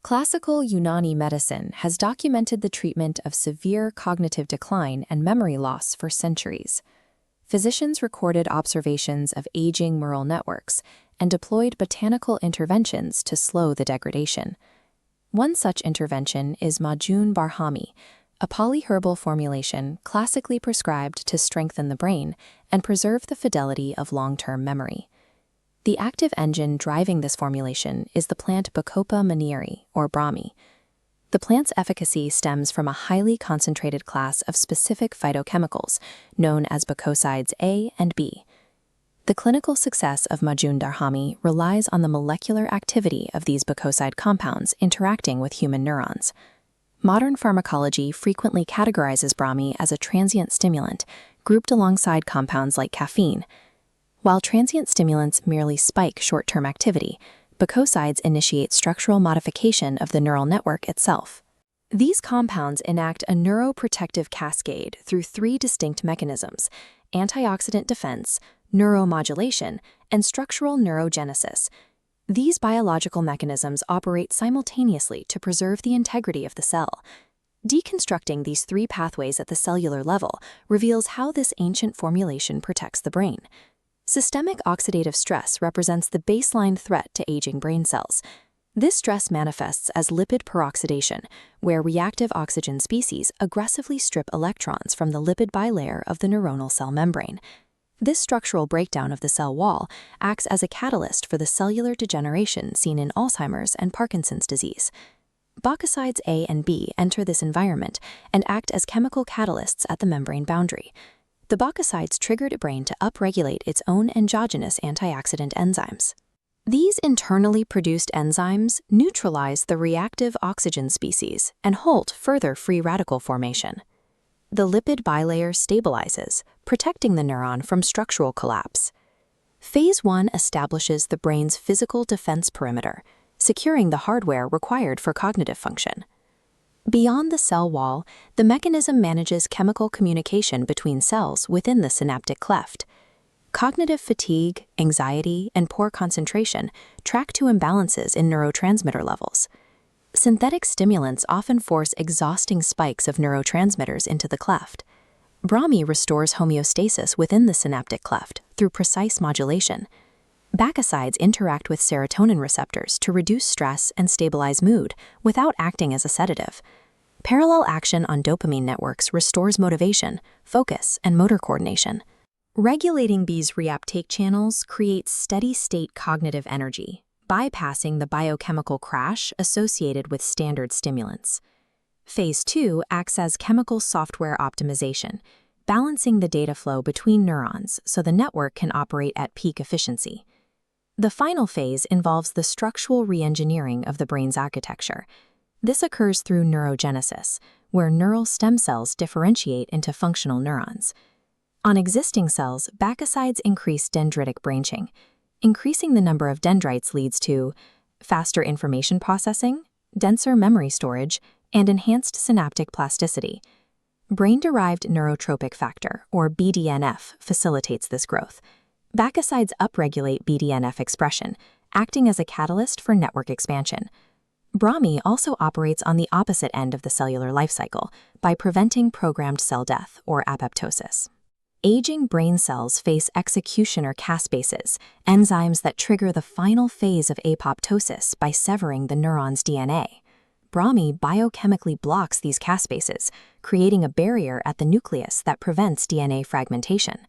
Classical Unani medicine has documented the treatment of severe cognitive decline and memory loss for centuries. Physicians recorded observations of aging neural networks and deployed botanical interventions to slow the degradation. One such intervention is Majun Barhami, a polyherbal formulation classically prescribed to strengthen the brain and preserve the fidelity of long-term memory. The active engine driving this formulation is the plant Bacopa manieri, or Brahmi. The plant's efficacy stems from a highly concentrated class of specific phytochemicals known as bacosides A and B. The clinical success of Majun Barhami relies on the molecular activity of these bacoside compounds interacting with human neurons. Modern pharmacology frequently categorizes Brahmi as a transient stimulant, grouped alongside compounds like caffeine. While transient stimulants merely spike short-term activity, bacosides initiate structural modification of the neural network itself. These compounds enact a neuroprotective cascade through three distinct mechanisms: antioxidant defense, neuromodulation, and structural neurogenesis. These biological mechanisms operate simultaneously to preserve the integrity of the cell. Deconstructing these three pathways at the cellular level reveals how this ancient formulation protects the brain. Systemic oxidative stress represents the baseline threat to aging brain cells. This stress manifests as lipid peroxidation, where reactive oxygen species aggressively strip electrons from the lipid bilayer of the neuronal cell membrane. This structural breakdown of the cell wall acts as a catalyst for the cellular degeneration seen in Alzheimer's and Parkinson's disease. Bacosides A and B enter this environment and act as chemical catalysts at the membrane boundary. The bacosides triggered a brain to upregulate its own endogenous antioxidant enzymes. These internally produced enzymes neutralize the reactive oxygen species and halt further free radical formation. The lipid bilayer stabilizes, protecting the neuron from structural collapse. Phase 1 establishes the brain's physical defense perimeter, securing the hardware required for cognitive function. Beyond the cell wall, the mechanism manages chemical communication between cells within the synaptic cleft. Cognitive fatigue, anxiety, and poor concentration track to imbalances in neurotransmitter levels. Synthetic stimulants often force exhausting spikes of neurotransmitters into the cleft. Brahmi restores homeostasis within the synaptic cleft through precise modulation. Bacosides interact with serotonin receptors to reduce stress and stabilize mood without acting as a sedative. Parallel action on dopamine networks restores motivation, focus, and motor coordination. Regulating these reuptake channels creates steady-state cognitive energy, bypassing the biochemical crash associated with standard stimulants. Phase 2 acts as chemical software optimization, balancing the data flow between neurons so the network can operate at peak efficiency. The final phase involves the structural reengineering of the brain's architecture. This occurs through neurogenesis, where neural stem cells differentiate into functional neurons. On existing cells, bacosides increase dendritic branching. Increasing the number of dendrites leads to faster information processing, denser memory storage, and enhanced synaptic plasticity. Brain-derived neurotropic factor, or BDNF, facilitates this growth. Bacosides upregulate BDNF expression, acting as a catalyst for network expansion. Brahmi also operates on the opposite end of the cellular life cycle by preventing programmed cell death, or apoptosis. Aging brain cells face executioner caspases, enzymes that trigger the final phase of apoptosis by severing the neuron's DNA. Brahmi biochemically blocks these caspases, creating a barrier at the nucleus that prevents DNA fragmentation.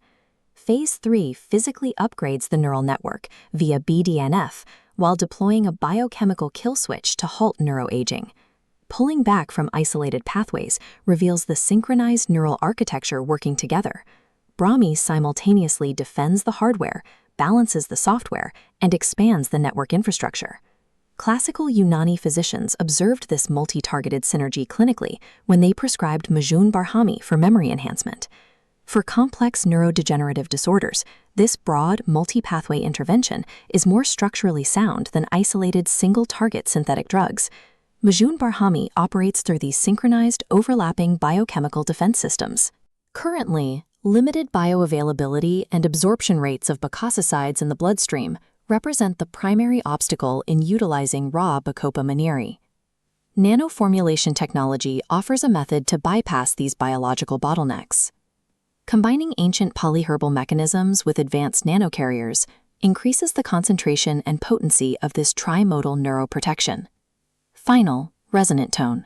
Phase 3 physically upgrades the neural network via BDNF while deploying a biochemical kill switch to halt neuroaging. Pulling back from isolated pathways reveals the synchronized neural architecture working together. Brahmi simultaneously defends the hardware, balances the software, and expands the network infrastructure. Classical Unani physicians observed this multi-targeted synergy clinically when they prescribed Majun Barhami for memory enhancement. For complex neurodegenerative disorders, this broad, multi-pathway intervention is more structurally sound than isolated single-target synthetic drugs. Majun Barhami operates through these synchronized, overlapping biochemical defense systems. Currently, limited bioavailability and absorption rates of bacosicides in the bloodstream represent the primary obstacle in utilizing raw Bacopa manieri. Nanoformulation technology offers a method to bypass these biological bottlenecks. Combining ancient polyherbal mechanisms with advanced nanocarriers increases the concentration and potency of this trimodal neuroprotection. Final, resonant tone.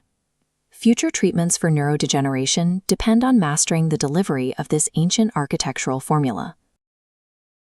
Future treatments for neurodegeneration depend on mastering the delivery of this ancient architectural formula.